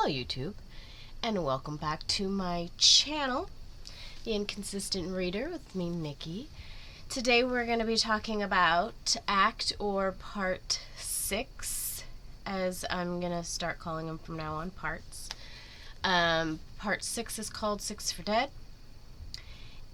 Hello YouTube, and welcome back to my channel, The Inconsistent Reader with me, Nikki. Today we're going to be talking about Act or Part 6, as I'm going to start calling them from now on parts. Part 6 is called 6 for Dead,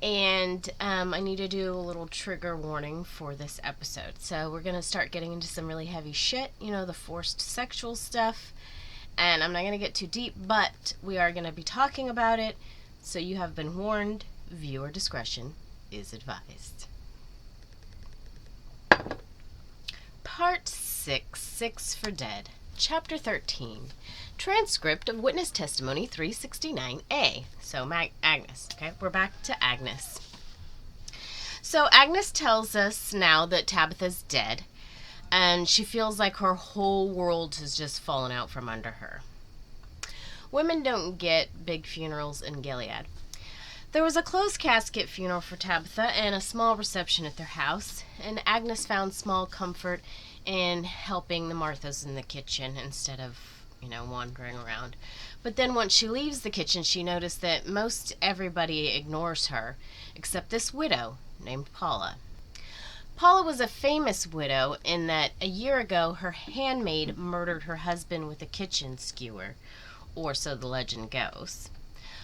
and I need to do a little trigger warning for this episode. So we're going to start getting into some really heavy shit, the forced sexual stuff. And I'm not going to get too deep, but we are going to be talking about it, so you have been warned. Viewer discretion is advised. Part 6, 6 for Dead, Chapter 13, Transcript of Witness Testimony 369A. So, Agnes, okay? We're back to Agnes. So, Agnes tells us now that Tabitha's dead, and she feels like her whole world has just fallen out from under her. Women don't get big funerals in Gilead. There was a closed casket funeral for Tabitha and a small reception at their house, and Agnes found small comfort in helping the Marthas in the kitchen instead of, wandering around. But then once she leaves the kitchen, she noticed that most everybody ignores her, except this widow named Paula. Paula was a famous widow in that a year ago her handmaid murdered her husband with a kitchen skewer, or so the legend goes.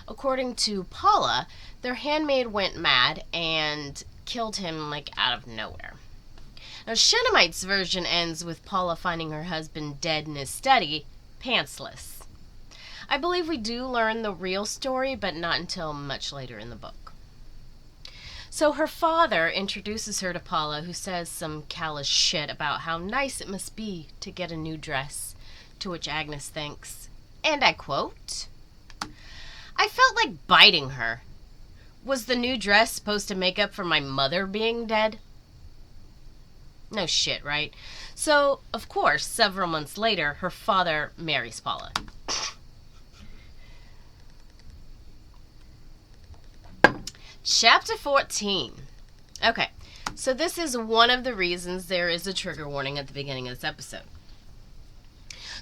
According to Paula, their handmaid went mad and killed him out of nowhere. Now, Shunammite's version ends with Paula finding her husband dead in his study, pantsless. I believe we do learn the real story, but not until much later in the book. So her father introduces her to Paula, who says some callous shit about how nice it must be to get a new dress, to which Agnes thinks, and I quote, "I felt like biting her. Was the new dress supposed to make up for my mother being dead?" No shit, right? So, of course, several months later, her father marries Paula. Chapter 14. Okay, so this is one of the reasons there is a trigger warning at the beginning of this episode.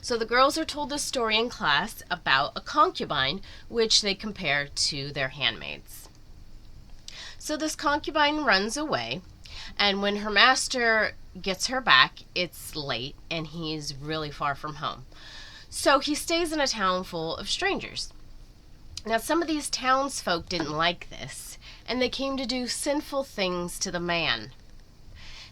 So the girls are told this story in class about a concubine, which they compare to their handmaids. So this concubine runs away, and when her master gets her back, it's late, and he's really far from home. So he stays in a town full of strangers. Now, some of these townsfolk didn't like this, and they came to do sinful things to the man.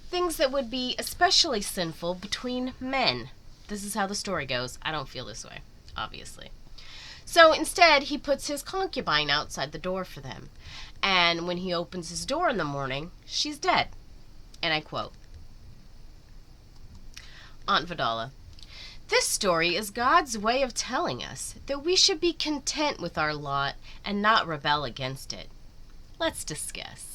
Things that would be especially sinful between men. This is how the story goes. I don't feel this way, obviously. So instead, he puts his concubine outside the door for them. And when he opens his door in the morning, she's dead. And I quote, Aunt Vidala, "This story is God's way of telling us that we should be content with our lot and not rebel against it. Let's discuss."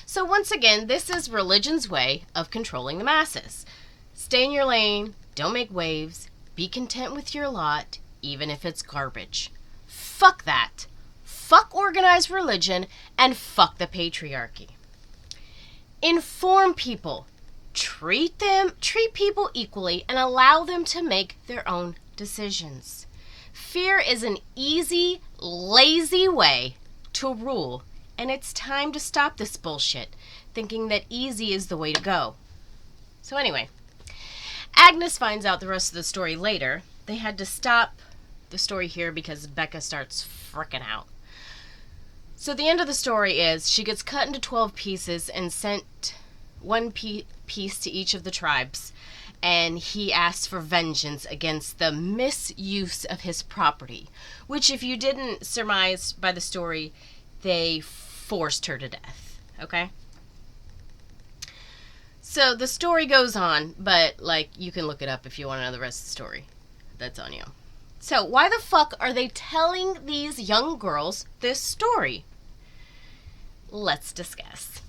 So once again, this is religion's way of controlling the masses. Stay in your lane, don't make waves, be content with your lot, even if it's garbage. Fuck that. Fuck organized religion, and fuck the patriarchy. Inform people. Treat people equally, and allow them to make their own decisions. Fear is an easy, lazy way to rule, and it's time to stop this bullshit, thinking that easy is the way to go. So anyway, Agnes finds out the rest of the story later. They had to stop the story here because Becca starts fricking out. So the end of the story is she gets cut into 12 pieces and sent one piece to each of the tribes, and he asks for vengeance against the misuse of his property, which, if you didn't surmise by the story, they forced her to death, okay? So the story goes on, but, you can look it up if you want to know the rest of the story. That's on you. So why the fuck are they telling these young girls this story? Let's discuss.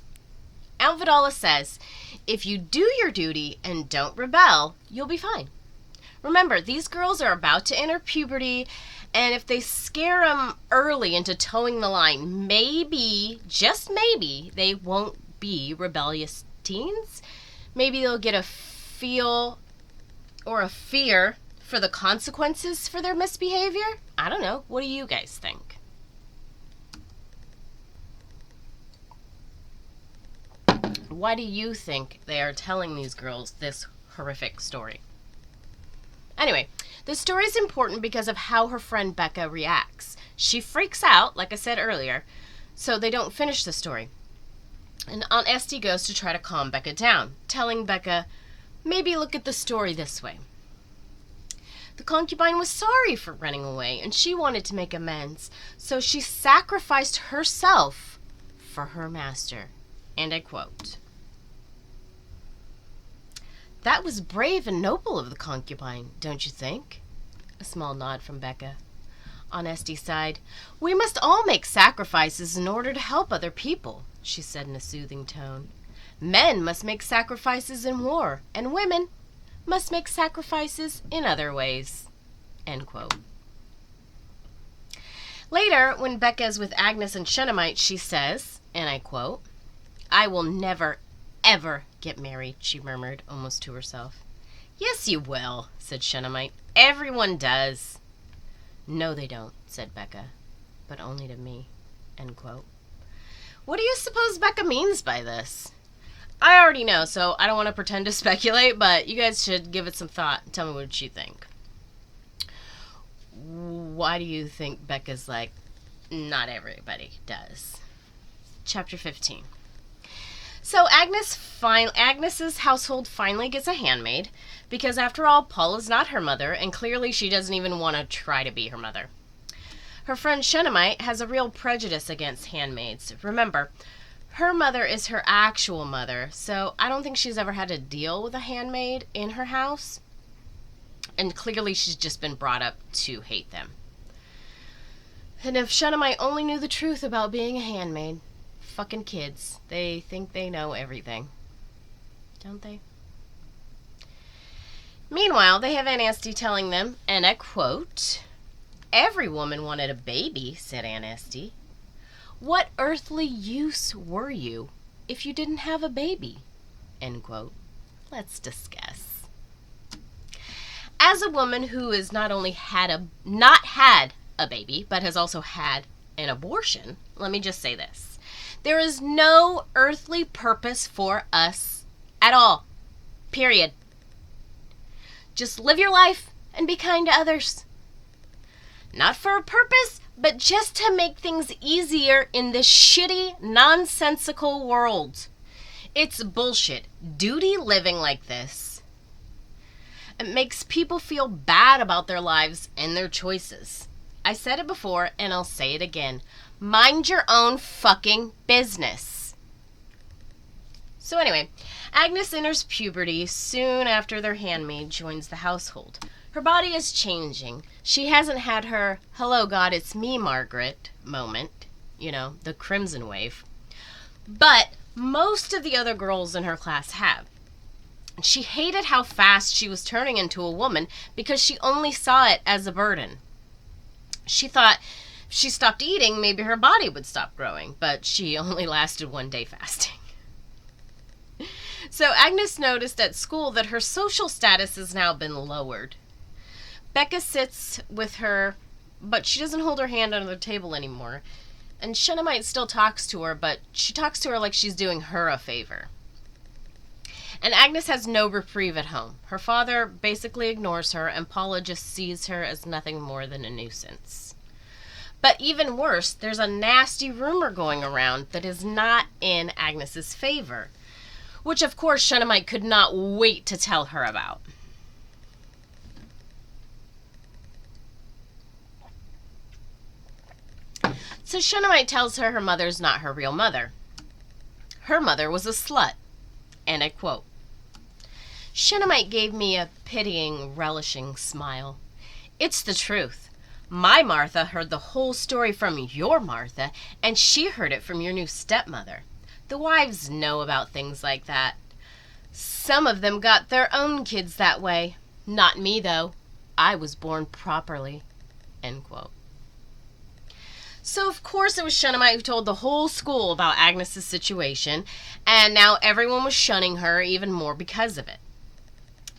Aunt Vidala says, if you do your duty and don't rebel, you'll be fine. Remember, these girls are about to enter puberty, and if they scare them early into towing the line, maybe, just maybe, they won't be rebellious teens. Maybe they'll get a feel or a fear for the consequences for their misbehavior? I don't know. What do you guys think? Why do you think they are telling these girls this horrific story? Anyway, the story is important because of how her friend Becca reacts. She freaks out, like I said earlier, so they don't finish the story. And Aunt Esty goes to try to calm Becca down, telling Becca, maybe look at the story this way. The concubine was sorry for running away, and she wanted to make amends, so she sacrificed herself for her master. And I quote, "That was brave and noble of the concubine, don't you think?" A small nod from Becca. Aunt Esty sighed. "We must all make sacrifices in order to help other people," she said in a soothing tone. "Men must make sacrifices in war, and women must make sacrifices in other ways." End quote. Later, when Becca is with Agnes and Shunammite, she says, and I quote, "I will never, ever get married," she murmured, almost to herself. "Yes, you will," said Shunammite. "Everyone does." "No, they don't," said Becca, "but only to me." End quote. What do you suppose Becca means by this? I already know, so I don't want to pretend to speculate, but you guys should give it some thought and tell me what you think. Why do you think Becca's like, not everybody does? Chapter 15. So Agnes's household finally gets a handmaid, because after all, Paul is not her mother, and clearly she doesn't even want to try to be her mother. Her friend Shunammite has a real prejudice against handmaids. Remember, her mother is her actual mother, so I don't think she's ever had to deal with a handmaid in her house. And clearly she's just been brought up to hate them. And if Shunammite only knew the truth about being a handmaid, fucking kids, they think they know everything. Don't they? Meanwhile, they have Aunt Esty telling them, and I quote, "Every woman wanted a baby," said Aunt Esty. "What earthly use were you if you didn't have a baby?" End quote. Let's discuss. As a woman who has not only not had a baby, but has also had an abortion, let me just say this. There is no earthly purpose for us at all. Period. Just live your life and be kind to others. Not for a purpose, but just to make things easier in this shitty, nonsensical world. It's bullshit. Duty living like this. It makes people feel bad about their lives and their choices. I said it before, and I'll say it again. Mind your own fucking business. So anyway, Agnes enters puberty soon after their handmaid joins the household. Her body is changing. She hasn't had her, "Hello God, it's me, Margaret" moment. You know, the crimson wave. But most of the other girls in her class have. She hated how fast she was turning into a woman because she only saw it as a burden. She thought if she stopped eating, maybe her body would stop growing, but she only lasted one day fasting. So Agnes noticed at school that her social status has now been lowered. Becca sits with her, but she doesn't hold her hand under the table anymore. And Shunammite still talks to her, but she talks to her like she's doing her a favor. And Agnes has no reprieve at home. Her father basically ignores her, and Paula just sees her as nothing more than a nuisance. But even worse, there's a nasty rumor going around that is not in Agnes's favor, which of course Shunammite could not wait to tell her about. So Shunammite tells her mother's not her real mother. Her mother was a slut, and I quote, Shunammite gave me a pitying, relishing smile. "It's the truth. My Martha heard the whole story from your Martha, and she heard it from your new stepmother. The wives know about things like that. Some of them got their own kids that way. Not me, though. I was born properly." End quote. So, of course, it was Shunammite who told the whole school about Agnes's situation, and now everyone was shunning her even more because of it.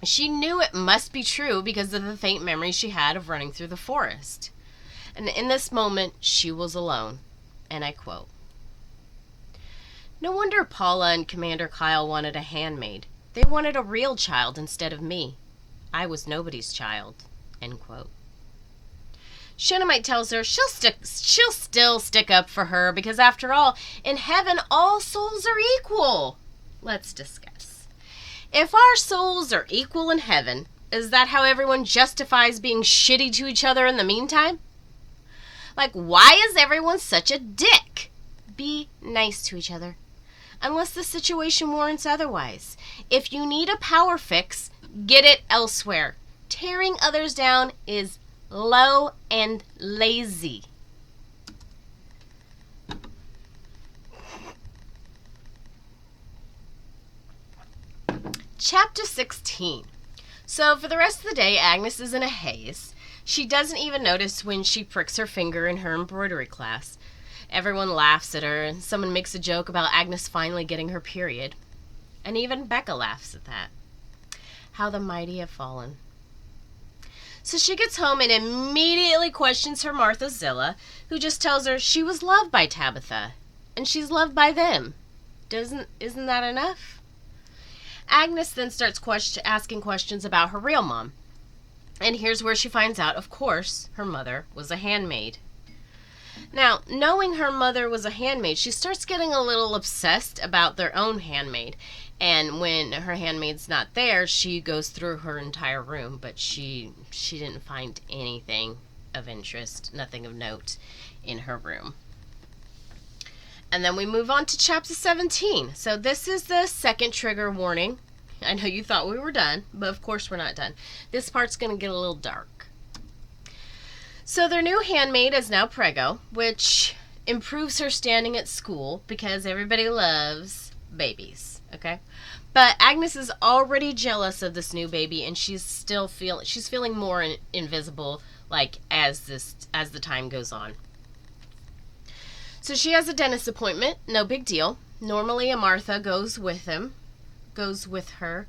She knew it must be true because of the faint memory she had of running through the forest. And in this moment, she was alone. And I quote, "No wonder Paula and Commander Kyle wanted a handmaid. They wanted a real child instead of me. I was nobody's child." End quote. Shunammite tells her she'll still stick up for her because, after all, in heaven, all souls are equal. Let's discuss. If our souls are equal in heaven, is that how everyone justifies being shitty to each other in the meantime? Like, why is everyone such a dick? Be nice to each other, unless the situation warrants otherwise. If you need a power fix, get it elsewhere. Tearing others down is low and lazy. Chapter 16. So for the rest of the day, Agnes is in a haze. She doesn't even notice when she pricks her finger in her embroidery class. Everyone laughs at her, and someone makes a joke about Agnes finally getting her period. And even Becca laughs at that. How the mighty have fallen. So she gets home and immediately questions her Martha Zilla, who just tells her she was loved by Tabitha, and she's loved by them. Isn't that enough? Agnes then starts asking questions about her real mom. And here's where she finds out, of course, her mother was a handmaid. Now, knowing her mother was a handmaid, she starts getting a little obsessed about their own handmaid. And when her handmaid's not there, she goes through her entire room, but she didn't find anything of interest, nothing of note in her room. And then we move on to chapter 17. So this is the second trigger warning. I know you thought we were done, but of course we're not done. This part's going to get a little dark. So their new handmaid is now preggo, which improves her standing at school because everybody loves babies, okay? But Agnes is already jealous of this new baby, and she's feeling more invisible, like as the time goes on. So she has a dentist appointment, no big deal. Normally a Martha goes with her,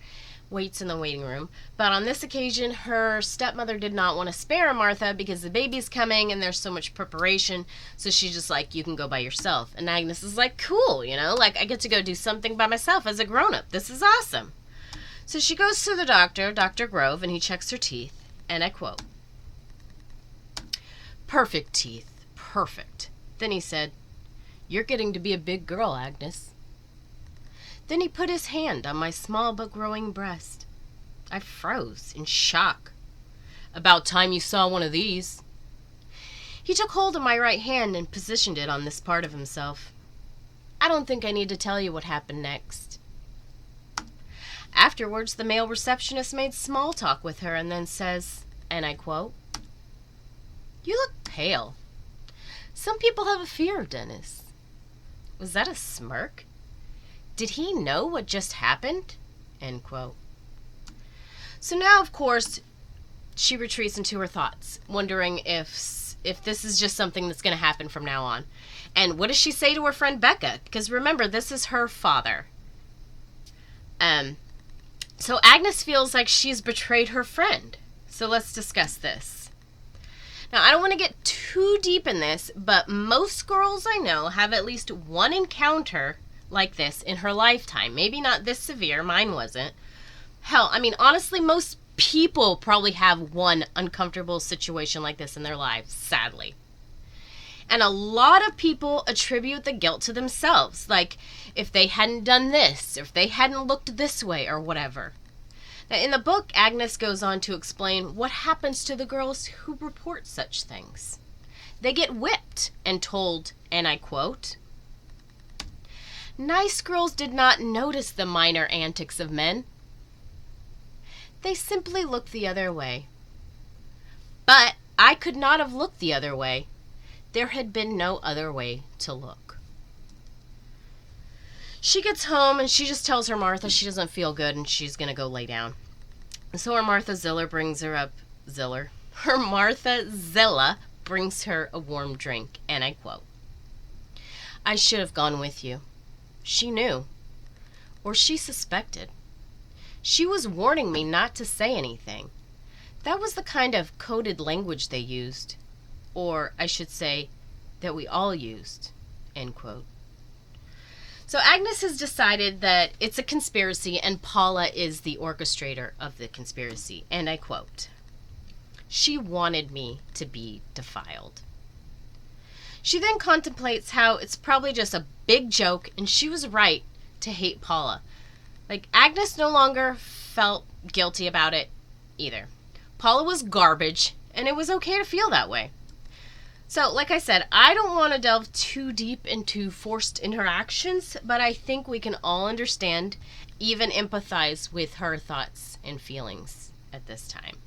waits in the waiting room. But on this occasion, her stepmother did not want to spare Martha because the baby's coming and there's so much preparation. So she's just like, you can go by yourself. And Agnes is like, cool, like I get to go do something by myself as a grown-up. This is awesome. So she goes to the doctor, Dr. Grove, and he checks her teeth. And I quote, "Perfect teeth, perfect." Then he said, "You're getting to be a big girl, Agnes." Then he put his hand on my small but growing breast. I froze in shock. "About time you saw one of these." He took hold of my right hand and positioned it on this part of himself. I don't think I need to tell you what happened next. Afterwards, the male receptionist made small talk with her and then says, and I quote, "You look pale. Some people have a fear of dentists." Was that a smirk? Did he know what just happened? End quote. So now, of course, she retreats into her thoughts, wondering if this is just something that's going to happen from now on. And what does she say to her friend Becca? Because remember, this is her father. So Agnes feels like she's betrayed her friend. So let's discuss this. Now, I don't want to get too deep in this, but most girls I know have at least one encounter like this in her lifetime. Maybe not this severe. Mine wasn't. Hell, honestly, most people probably have one uncomfortable situation like this in their lives, sadly. And a lot of people attribute the guilt to themselves. Like, if they hadn't done this, if they hadn't looked this way, or whatever. Now, in the book, Agnes goes on to explain what happens to the girls who report such things. They get whipped and told, and I quote, "Nice girls did not notice the minor antics of men. They simply looked the other way. But I could not have looked the other way. There had been no other way to look." She gets home and she just tells her Martha she doesn't feel good and she's going to go lay down. So her Martha Zilla brings her up, her Martha Zilla brings her a warm drink, and I quote, "I should have gone with you. She knew, or she suspected. She was warning me not to say anything. That was the kind of coded language they used. Or, I should say, that we all used." End quote. So Agnes has decided that it's a conspiracy and Paula is the orchestrator of the conspiracy. And I quote, "She wanted me to be defiled." She then contemplates how it's probably just a big joke and she was right to hate Paula. Like, Agnes no longer felt guilty about it either. Paula was garbage and it was okay to feel that way. So, like I said, I don't want to delve too deep into forced interactions, but I think we can all understand, even empathize with her thoughts and feelings at this time.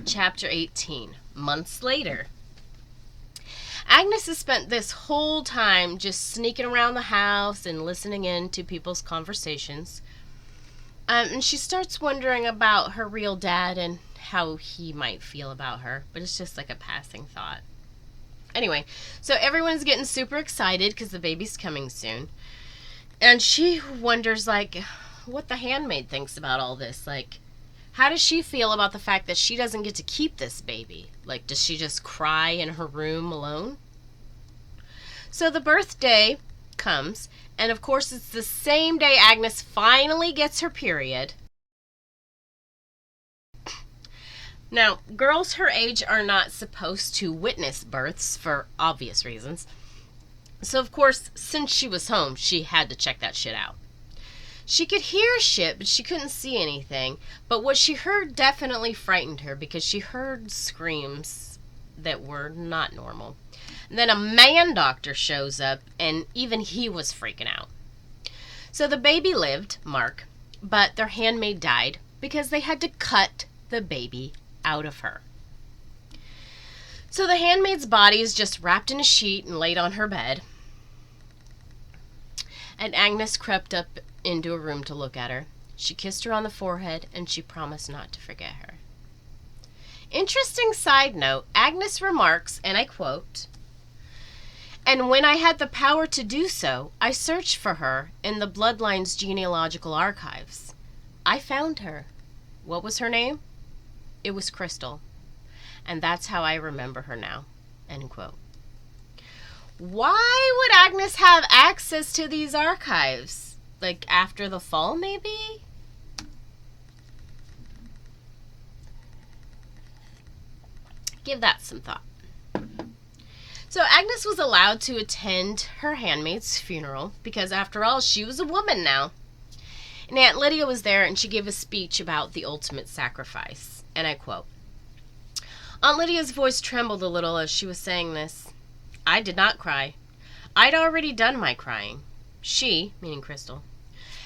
Chapter 18, months later. Agnes has spent this whole time just sneaking around the house and listening in to people's conversations. And she starts wondering about her real dad and how he might feel about her. But it's just like a passing thought. Anyway, so everyone's getting super excited because the baby's coming soon. And she wonders, like, what the handmaid thinks about all this. Like, how does she feel about the fact that she doesn't get to keep this baby? Like, does she just cry in her room alone? So the birthday comes, and of course it's the same day Agnes finally gets her period. Now, girls her age are not supposed to witness births for obvious reasons. So of course, since she was home, she had to check that shit out. She could hear shit, but she couldn't see anything. But what she heard definitely frightened her because she heard screams that were not normal. And then a man doctor shows up, and even he was freaking out. So the baby lived, Mark, but their handmaid died because they had to cut the baby out of her. So the handmaid's body is just wrapped in a sheet and laid on her bed. And Agnes crept up into a room to look at her. She kissed her on the forehead, and she promised not to forget her. Interesting side note, Agnes remarks, and I quote, "And when I had the power to do so, I searched for her in the bloodline's genealogical archives. I found her. What was her name? It was Crystal. And that's how I remember her now." End quote. Why would Agnes have access to these archives? Like, after the fall, maybe? Give that some thought. So Agnes was allowed to attend her handmaid's funeral because, after all, she was a woman now. And Aunt Lydia was there, and she gave a speech about the ultimate sacrifice. And I quote, Aunt Lydia's voice trembled a little as she was saying this. "I did not cry. I'd already done my crying. She," meaning Crystal,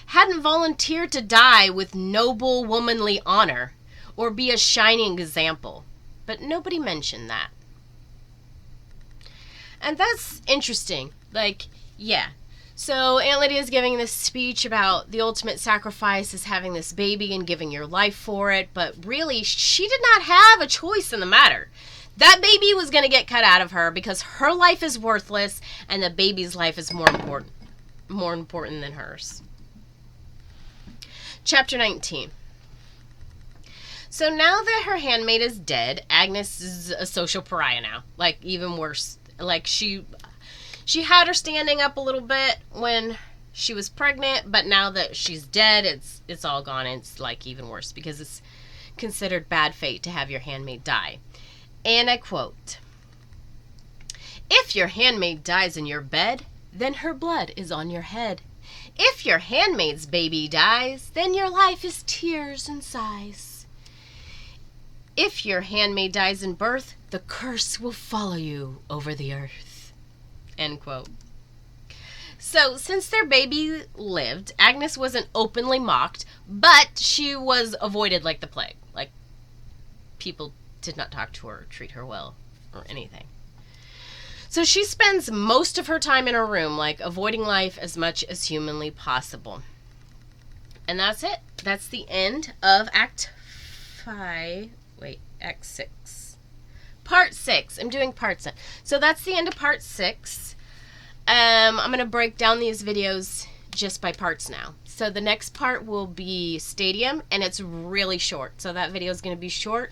"hadn't volunteered to die with noble womanly honor or be a shining example. But nobody mentioned that." And that's interesting. Like, yeah. So Aunt Lydia's giving this speech about the ultimate sacrifice is having this baby and giving your life for it. But really, she did not have a choice in the matter. That baby was going to get cut out of her because her life is worthless and the baby's life is more important than hers. Chapter 19. So now that her handmaid is dead, Agnes is a social pariah now. Like, even worse. Like, she had her standing up a little bit when she was pregnant, but now that she's dead, it's all gone. It's, like, even worse because it's considered bad fate to have your handmaid die. And I quote, "If your handmaid dies in your bed, then her blood is on your head. If your handmaid's baby dies, then your life is tears and sighs. If your handmaid dies in birth, the curse will follow you over the earth." End quote. So, since their baby lived, Agnes wasn't openly mocked, but she was avoided like the plague. Like, people did not talk to her or treat her well or anything. So she spends most of her time in her room, like, avoiding life as much as humanly possible. And that's it. That's the end of Act 6. Part 6. I'm doing part 6. So that's the end of part 6. I'm going to break down these videos just by parts now. So the next part will be stadium, and it's really short. So that video is going to be short,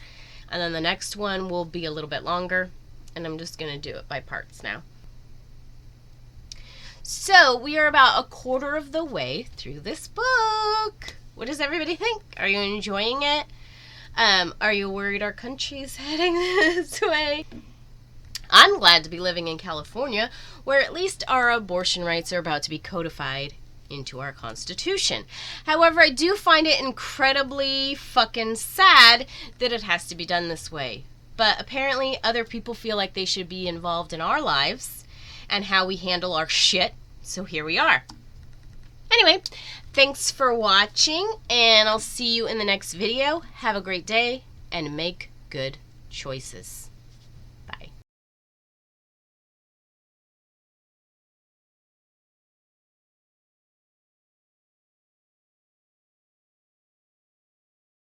and then the next one will be a little bit longer, and I'm just going to do it by parts now. So we are about a quarter of the way through this book. What does everybody think? Are you enjoying it? Are you worried our country's heading this way? I'm glad to be living in California, where at least our abortion rights are about to be codified into our Constitution. However, I do find it incredibly fucking sad that it has to be done this way. But apparently other people feel like they should be involved in our lives and how we handle our shit, so here we are. Anyway, thanks for watching, and I'll see you in the next video. Have a great day, and make good choices.